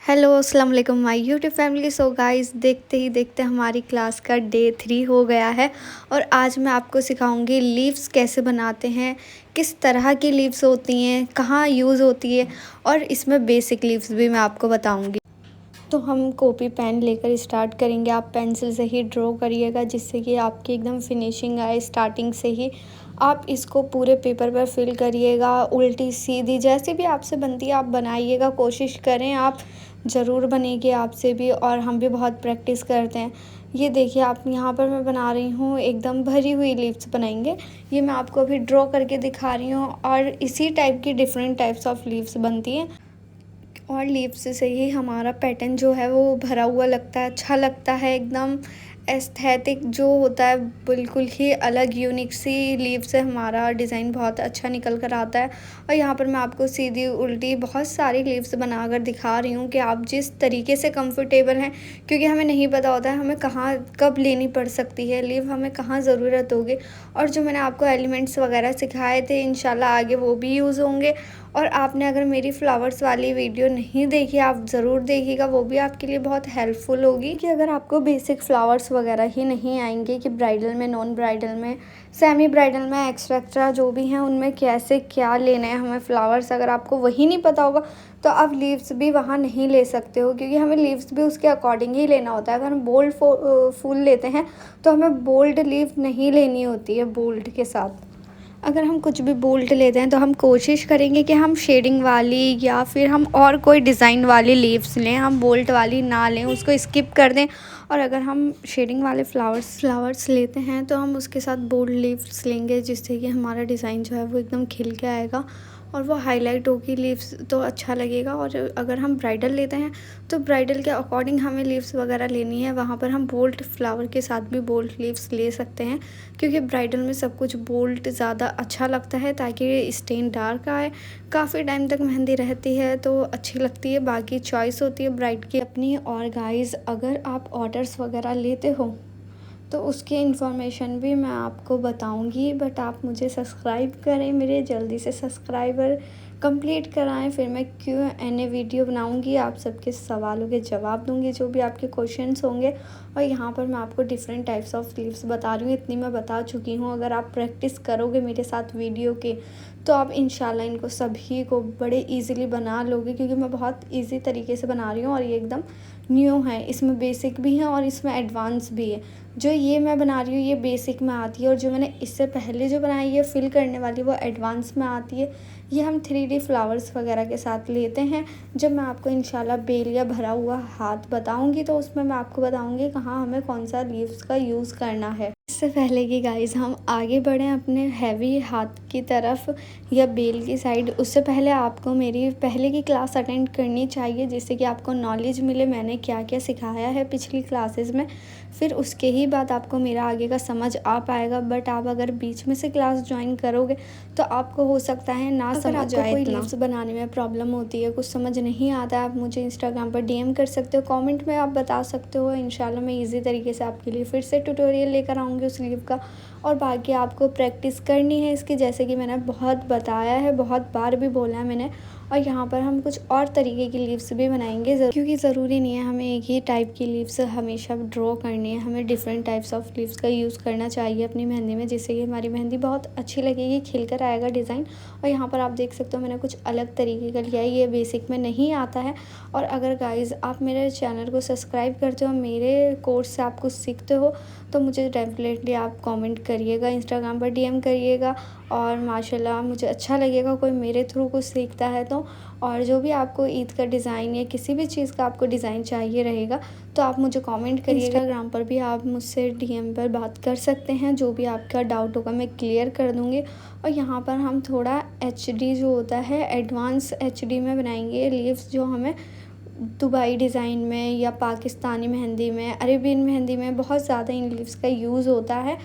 Hello अस्सलाम वालेकुम my YouTube family. So guys, देखते ही देखते हमारी क्लास का डे 3 हो गया है और आज मैं आपको सिखाऊंगी लीव्स कैसे बनाते हैं, किस तरह की लीव्स होती हैं, कहाँ यूज़ होती है और इसमें बेसिक लीव्स भी मैं आपको बताऊंगी। तो हम कॉपी पेन लेकर स्टार्ट करेंगे। आप पेंसिल से ही ड्रॉ करिएगा जिससे कि आपकी एकदम फिनिशिंग आए। स्टार्टिंग से ही आप इसको पूरे पेपर पर फिल करिएगा, उल्टी सीधी जैसे भी आपसे बनती है आप बनाइएगा। कोशिश करें, आप ज़रूर बनेगी आपसे भी, और हम भी बहुत प्रैक्टिस करते हैं। ये देखिए, आप यहाँ पर मैं बना रही हूँ, एकदम भरी हुई लीव्स बनाएंगे। ये मैं आपको अभी ड्रॉ करके दिखा रही हूँ और इसी टाइप की डिफरेंट टाइप्स ऑफ लीव्स बनती हैं और लीव्स से ही हमारा पैटर्न जो है वो भरा हुआ लगता है, अच्छा लगता है, एकदम एस्थेटिक जो होता है, बिल्कुल ही अलग यूनिक सी लीव से हमारा डिज़ाइन बहुत अच्छा निकल कर आता है। और यहाँ पर मैं आपको सीधी उल्टी बहुत सारी लीव्स बनाकर दिखा रही हूँ कि आप जिस तरीके से कंफर्टेबल हैं, क्योंकि हमें नहीं पता होता है हमें कहाँ कब लेनी पड़ सकती है लीव, हमें कहाँ ज़रूरत होगी। और जो मैंने आपको एलिमेंट्स वगैरह सिखाए थे, इंशाल्लाह आगे वो भी यूज़ होंगे। और आपने अगर मेरी फ्लावर्स वाली वीडियो नहीं देखी, आप ज़रूर देखिएगा, वो भी आपके लिए बहुत हेल्पफुल होगी। कि अगर आपको बेसिक फ्लावर्स वगैरह ही नहीं आएंगे कि ब्राइडल में, नॉन ब्राइडल में, सेमी ब्राइडल में, एक्स्ट्रा जो भी हैं उनमें कैसे क्या लेना है हमें फ्लावर्स, अगर आपको वही नहीं पता होगा तो आप लीव्स भी वहाँ नहीं ले सकते हो, क्योंकि हमें लीव्स भी उसके अकॉर्डिंग ही लेना होता है। अगर हम बोल्ड फूल लेते हैं तो हमें बोल्ड लीव नहीं लेनी होती है बोल्ड के साथ। अगर हम कुछ भी बोल्ड लेते हैं तो हम कोशिश करेंगे कि हम शेडिंग वाली या फिर हम और कोई डिज़ाइन वाली लीव्स लें, हम बोल्ड वाली ना लें, उसको स्किप कर दें। और अगर हम शेडिंग वाले फ्लावर्स लेते हैं तो हम उसके साथ बोल्ड लीव्स लेंगे, जिससे कि हमारा डिज़ाइन जो है वो एकदम खिल के आएगा और वो हाईलाइट होगी लीव्स, तो अच्छा लगेगा। और अगर हम ब्राइडल लेते हैं तो ब्राइडल के अकॉर्डिंग हमें लीव्स वगैरह लेनी है, वहाँ पर हम बोल्ड फ्लावर के साथ भी बोल्ड लीव्स ले सकते हैं, क्योंकि ब्राइडल में सब कुछ बोल्ड ज़्यादा अच्छा लगता है ताकि स्टेन डार्क आए, काफ़ी टाइम तक मेहंदी रहती है तो अच्छी लगती है। बाकी चॉइस होती है ब्राइड की अपनी। और गाइस, अगर आप ऑर्डर्स वगैरह लेते हो तो उसकी इन्फॉर्मेशन भी मैं आपको बताऊंगी, बट आप मुझे सब्सक्राइब करें, मेरे जल्दी से सब्सक्राइबर कंप्लीट कराएं, फिर मैं Q&A वीडियो बनाऊंगी, आप सबके सवालों के जवाब दूंगी, जो भी आपके क्वेश्चंस होंगे। और यहाँ पर मैं आपको डिफरेंट टाइप्स ऑफ लीव्स बता रही हूँ, इतनी मैं बता चुकी हूँ। अगर आप प्रैक्टिस करोगे मेरे साथ वीडियो के तो आप इंशाल्लाह इनको सभी को बड़े ईज़िली बना लोगे, क्योंकि मैं बहुत ईजी तरीके से बना रही हूँ और ये एकदम न्यू है। इसमें बेसिक भी है और इसमें एडवांस भी है। जो ये मैं बना रही हूँ ये बेसिक में आती है, और जो मैंने इससे पहले जो बनाई है फिल करने वाली वो एडवांस में आती है। ये हम 3D फ्लावर्स वगैरह के साथ लेते हैं। जब मैं आपको इंशाल्लाह बेल या भरा हुआ हाथ बताऊंगी तो उसमें मैं आपको बताऊंगी कहाँ हमें कौन सा लीव्स का यूज़ करना है। इससे पहले कि गाइस हम आगे बढ़ें अपने हैवी हाथ की तरफ या बेल की साइड, उससे पहले आपको मेरी पहले की क्लास अटेंड करनी चाहिए, जिससे कि आपको नॉलेज मिले मैंने क्या क्या सिखाया है पिछली क्लासेस में। फिर उसके ही बाद आपको मेरा आगे का समझ आ पाएगा। बट आप अगर बीच में से क्लास ज्वाइन करोगे तो आपको हो सकता है ना समझ आए। कोई लीव्स बनाने में प्रॉब्लम होती है, कुछ समझ नहीं आता है, आप मुझे इंस्टाग्राम पर DM कर सकते हो, कमेंट में आप बता सकते हो। इंशाल्लाह मैं इजी तरीके से आपके लिए फिर से ट्यूटोरियल लेकर आऊँगी उस लीव का। और बाकी आपको प्रैक्टिस करनी है इसकी, जैसे कि मैंने बहुत बताया है, बहुत बार भी बोला है मैंने। और यहाँ पर हम कुछ और तरीके की लीव्स भी बनाएंगे, क्योंकि ज़रूरी नहीं है हमें एक ही टाइप की लीव्स हमेशा ड्रॉ करनी है, हमें डिफरेंट टाइप्स ऑफ लीव्स का यूज़ करना चाहिए अपनी मेहंदी में, जिससे कि हमारी मेहंदी बहुत अच्छी लगेगी, खिल कर आएगा डिज़ाइन। और यहाँ पर आप देख सकते हो मैंने कुछ अलग तरीके का लिया है, ये बेसिक में नहीं आता है। और अगर गाइज़ आप मेरे चैनल को सब्सक्राइब करते हो, मेरे कोर्स से आप कुछ सीखते हो, तो मुझे डेफिनेटली आप कमेंट करिएगा, इंस्टाग्राम पर DM करिएगा। और माशाल्लाह मुझे अच्छा लगेगा कोई मेरे थ्रू कुछ सीखता है तो। और जो भी आपको ईद का डिज़ाइन या किसी भी चीज़ का आपको डिज़ाइन चाहिए रहेगा तो आप मुझे कमेंट करिएगा। इंस्टाग्राम पर भी आप मुझसे DM पर बात कर सकते हैं, जो भी आपका डाउट होगा मैं क्लियर कर दूँगी। और यहाँ पर हम थोड़ा HD जो होता है, एडवांस HD में बनाएंगे लीव्स, जो हमें दुबई डिज़ाइन में या पाकिस्तानी मेहंदी में, अरेबियन मेहंदी में बहुत ज़्यादा इन लीव्स का यूज़ होता है।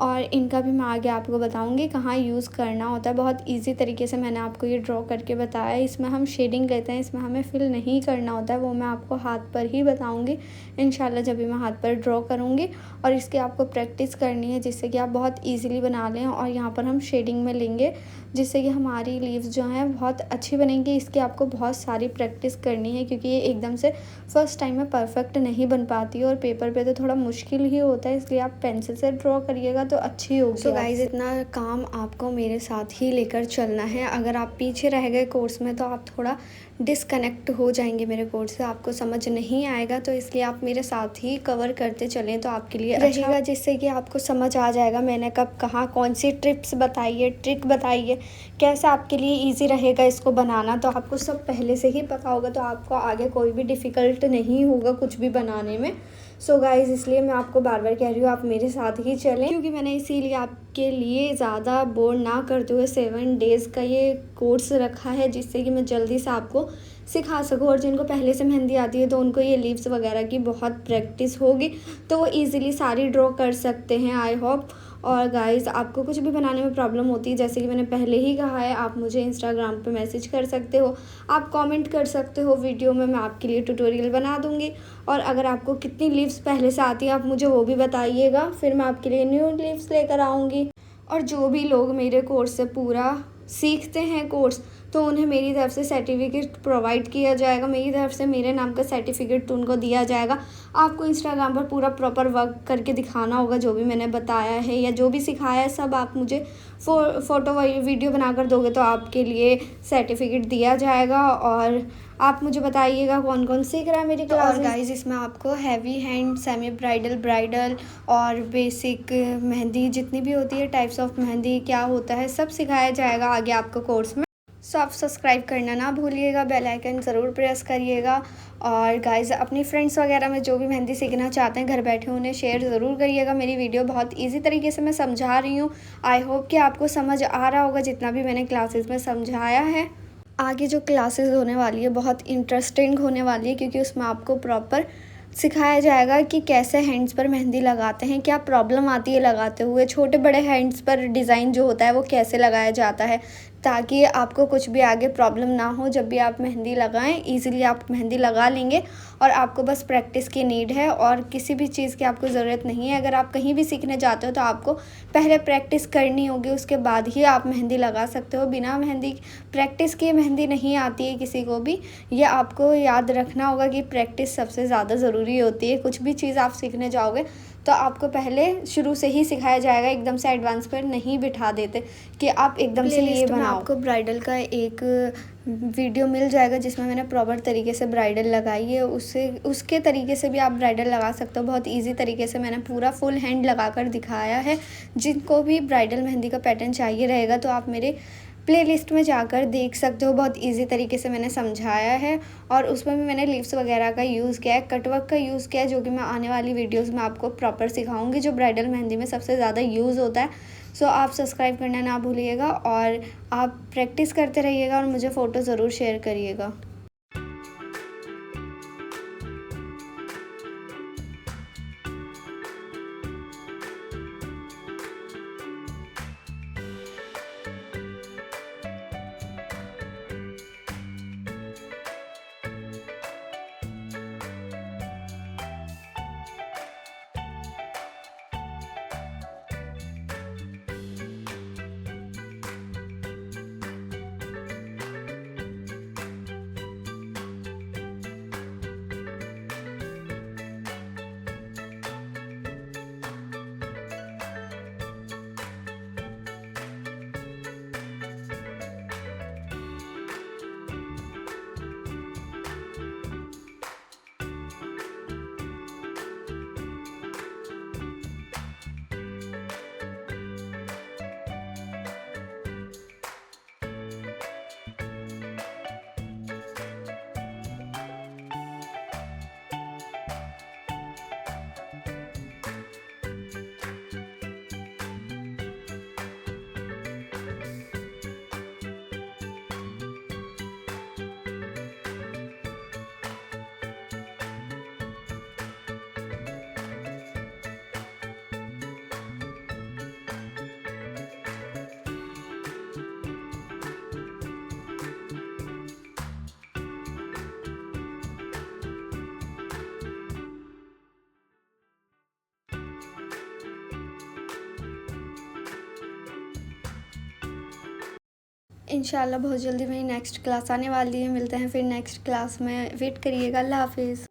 और इनका भी मैं आगे आपको बताऊंगी कहाँ यूज़ करना होता है। बहुत इजी तरीके से मैंने आपको ये ड्रॉ करके बताया है। इसमें हम शेडिंग लेते हैं, इसमें हमें फिल नहीं करना होता है, वो मैं आपको हाथ पर ही बताऊंगी इंशाल्लाह जब भी मैं हाथ पर ड्रॉ करूँगी। और इसकी आपको प्रैक्टिस करनी है जिससे कि आप बहुत ईजिली बना लें। और यहाँ पर हम शेडिंग में लेंगे जिससे कि हमारी लीव्स जो हैं बहुत अच्छी बनेंगी। इसकी आपको बहुत सारी प्रैक्टिस करनी है क्योंकि ये एकदम से फर्स्ट टाइम में परफेक्ट नहीं बन पाती और पेपर पे तो थोड़ा मुश्किल ही होता है, इसलिए आप पेंसिल से ड्रॉ करिएगा तो अच्छी होगी। सो गाइस, इतना काम आपको मेरे साथ ही लेकर चलना है। अगर आप पीछे रह गए कोर्स में तो आप थोड़ा डिसकनेक्ट हो जाएंगे मेरे कोर्स से, आपको समझ नहीं आएगा, तो इसलिए आप मेरे साथ ही कवर करते चलें तो आपके लिए रहेगा, जिससे कि आपको समझ आ जाएगा मैंने कब कहाँ कौन सी ट्रिप्स बताई है, ट्रिक बताई है, कैसे आपके लिए ईजी रहेगा इसको बनाना। तो आपको सब पहले से ही पता होगा तो आपको आगे कोई भी डिफ़िकल्ट नहीं होगा कुछ भी बनाने में। सो गाइज़, इसलिए मैं आपको बार बार कह रही हूँ आप मेरे साथ ही चलें, क्योंकि मैंने इसीलिए आपके लिए ज़्यादा बोर ना करते हुए 7 डेज़ का ये कोर्स रखा है, जिससे कि मैं जल्दी से आपको सिखा सकूँ। और जिनको पहले से मेहंदी आती है तो उनको ये लीव्स वगैरह की बहुत प्रैक्टिस होगी तो वो ईज़िली सारी ड्रॉ कर सकते हैं, आई होप। और गाइज़, आपको कुछ भी बनाने में प्रॉब्लम होती है, जैसे कि मैंने पहले ही कहा है, आप मुझे इंस्टाग्राम पे मैसेज कर सकते हो, आप कमेंट कर सकते हो, वीडियो में मैं आपके लिए ट्यूटोरियल बना दूँगी। और अगर आपको कितनी लीव्स पहले से आती है आप मुझे वो भी बताइएगा, फिर मैं आपके लिए न्यू लीव्स लेकर आऊँगी। और जो भी लोग मेरे कोर्स से पूरा सीखते हैं कोर्स, तो उन्हें मेरी तरफ से सर्टिफिकेट प्रोवाइड किया जाएगा, मेरी तरफ से मेरे नाम का सर्टिफिकेट उनको दिया जाएगा। आपको इंस्टाग्राम पर पूरा प्रॉपर वर्क करके दिखाना होगा, जो भी मैंने बताया है या जो भी सिखाया है सब आप मुझे फ़ोटो वीडियो बनाकर दोगे तो आपके लिए सर्टिफिकेट दिया जाएगा। और आप मुझे बताइएगा कौन कौन सीख रहा है मेरी क्लास। और गाइस, इसमें आपको heavy hand, semi bridal, bridal और बेसिक मेहंदी जितनी भी होती है, टाइप्स ऑफ मेहंदी क्या होता है, सब सिखाया जाएगा आगे आपको कोर्स में। सो आप सब्सक्राइब करना ना भूलिएगा, बेल आइकन ज़रूर प्रेस करिएगा। और गाइज़, अपनी फ्रेंड्स वगैरह में जो भी मेहंदी सीखना चाहते हैं घर बैठे, उन्हें शेयर ज़रूर करिएगा। मेरी वीडियो बहुत इजी तरीके से मैं समझा रही हूँ, आई होप कि आपको समझ आ रहा होगा जितना भी मैंने क्लासेस में समझाया है। आगे जो क्लासेस होने वाली है बहुत इंटरेस्टिंग होने वाली है, क्योंकि उसमें आपको प्रॉपर सिखाया जाएगा कि कैसे हैंड्स पर मेहंदी लगाते हैं, क्या प्रॉब्लम आती है लगाते हुए, छोटे बड़े हैंड्स पर डिज़ाइन जो होता है वो कैसे लगाया जाता है, ताकि आपको कुछ भी आगे प्रॉब्लम ना हो। जब भी आप मेहंदी लगाएं ईज़िली आप मेहंदी लगा लेंगे। और आपको बस प्रैक्टिस की नीड है और किसी भी चीज़ की आपको ज़रूरत नहीं है। अगर आप कहीं भी सीखने जाते हो तो आपको पहले प्रैक्टिस करनी होगी, उसके बाद ही आप मेहंदी लगा सकते हो। बिना मेहंदी प्रैक्टिस किए मेहंदी नहीं आती है किसी को भी। ये आपको याद रखना होगा कि प्रैक्टिस सबसे ज़्यादा ज़रूरी होती है। कुछ भी चीज़ आप सीखने जाओगे तो आपको पहले शुरू से ही सिखाया जाएगा, एकदम से एडवांस पर नहीं बिठा देते कि आप एकदम से ये बनाओ। आपको ब्राइडल का एक वीडियो मिल जाएगा जिसमें मैंने प्रॉपर तरीके से ब्राइडल लगाई है, उसके तरीके से भी आप ब्राइडल लगा सकते हो। बहुत इजी तरीके से मैंने पूरा फुल हैंड लगाकर दिखाया है। जिनको भी ब्राइडल मेहंदी का पैटर्न चाहिए रहेगा तो आप मेरे प्लेलिस्ट में जाकर देख सकते हो, बहुत इजी तरीके से मैंने समझाया है। और उसमें भी मैंने लीव्स वगैरह का यूज़ किया है, कटवर्क का यूज़ किया है, जो कि मैं आने वाली वीडियोस में आपको प्रॉपर सिखाऊंगी, जो ब्राइडल मेहंदी में सबसे ज़्यादा यूज़ होता है। सो आप सब्सक्राइब करना ना भूलिएगा और आप प्रैक्टिस करते रहिएगा और मुझे फ़ोटो ज़रूर शेयर करिएगा। इंशाल्लाह बहुत जल्दी मेरी नेक्स्ट क्लास आने वाली है। मिलते हैं फिर नेक्स्ट क्लास में, वेट करिएगा। अल्लाह हाफिज़।